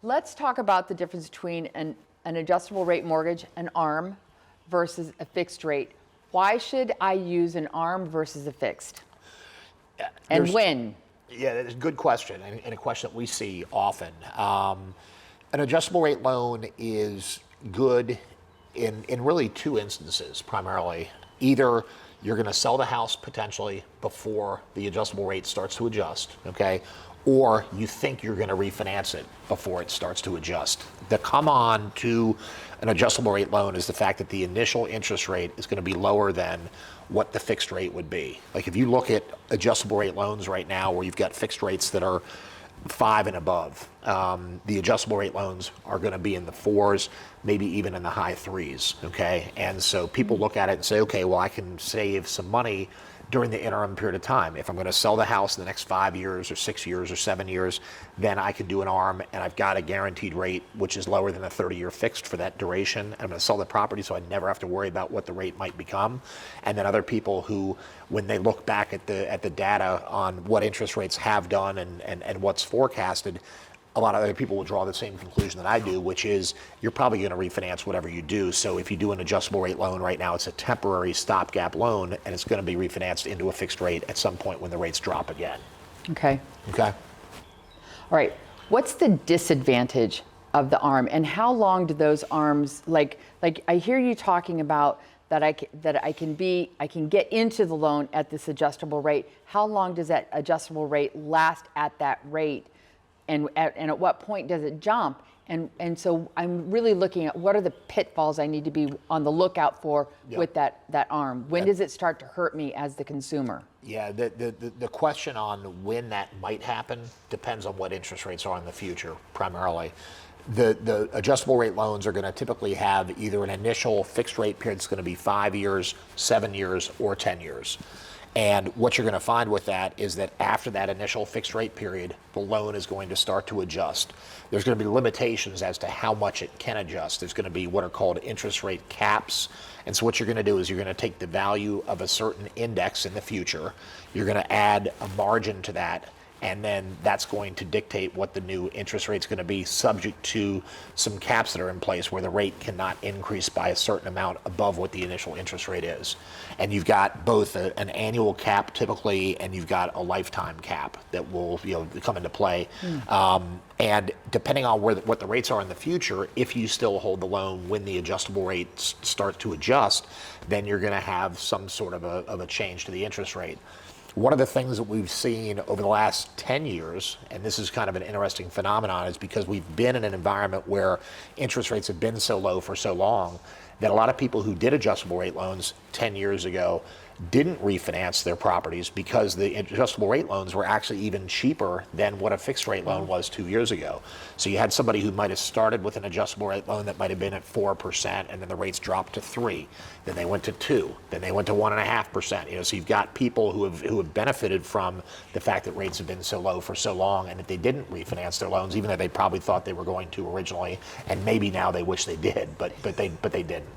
Let's talk about the difference between an adjustable rate mortgage, an ARM, versus a fixed rate. Why should I use an ARM versus a fixed? And when? Yeah, that's a good question, and a question that we see often. An adjustable rate loan is good in really two instances, primarily. Either you're going to sell the house potentially before the adjustable rate starts to adjust, okay? Or you think you're going to refinance it before it starts to adjust. The come on to an adjustable rate loan is the fact that the initial interest rate is going to be lower than what the fixed rate would be. Like if you look at adjustable rate loans right now where you've got fixed rates that are 5 and above, the adjustable rate loans are going to be in the 4s, maybe even in the high 3s, okay? And so people look at it and say, okay, well, I can save some money during the interim period of time. If I'm going to sell the house in the next 5 years or 6 years or 7 years, then I can do an ARM and I've got a guaranteed rate which is lower than a 30-year fixed for that duration. I'm going to sell the property so I never have to worry about what the rate might become. And then other people who, when they look back at the data on what interest rates have done and what's forecasted, a lot of other people will draw the same conclusion that I do, which is you're probably going to refinance whatever you do. So if you do an adjustable rate loan right now, it's a temporary stopgap loan, and it's going to be refinanced into a fixed rate at some point when the rates drop again. Okay. Okay. All right. What's the disadvantage of the ARM, and how long do those ARMs, like I hear you talking about that I can get into the loan at this adjustable rate. How long does that adjustable rate last at that rate? And at what point does it jump? And so I'm really looking at what are the pitfalls I need to be on the lookout for with that ARM. When does it start to hurt me as the consumer? Yeah, the question on when that might happen depends on what interest rates are in the future, primarily. The adjustable rate loans are going to typically have either an initial fixed rate period that's going to be 5 years, 7 years, or 10 years. And what you're going to find with that is that after that initial fixed rate period, the loan is going to start to adjust. There's going to be limitations as to how much it can adjust. There's going to be what are called interest rate caps. And so what you're going to do is you're going to take the value of a certain index in the future, you're going to add a margin to that, and then that's going to dictate what the new interest rate is going to be, subject to some caps that are in place where the rate cannot increase by a certain amount above what the initial interest rate is. And you've got both an annual cap typically, and you've got a lifetime cap that will come into play. And depending on what the rates are in the future, if you still hold the loan when the adjustable rates start to adjust, then you're going to have some sort of a change to the interest rate. One of the things that we've seen over the last 10 years, and this is kind of an interesting phenomenon, is because we've been in an environment where interest rates have been so low for so long that a lot of people who did adjustable rate loans 10 years ago didn't refinance their properties because the adjustable rate loans were actually even cheaper than what a fixed rate loan was 2 years ago. So you had somebody who might have started with an adjustable rate loan that might have been at 4%, and then the rates dropped to 3%. Then they went to 2%. Then they went to 1.5%. So you've got people who have benefited from the fact that rates have been so low for so long, and that they didn't refinance their loans, even though they probably thought they were going to originally, and maybe now they wish they did, but they didn't.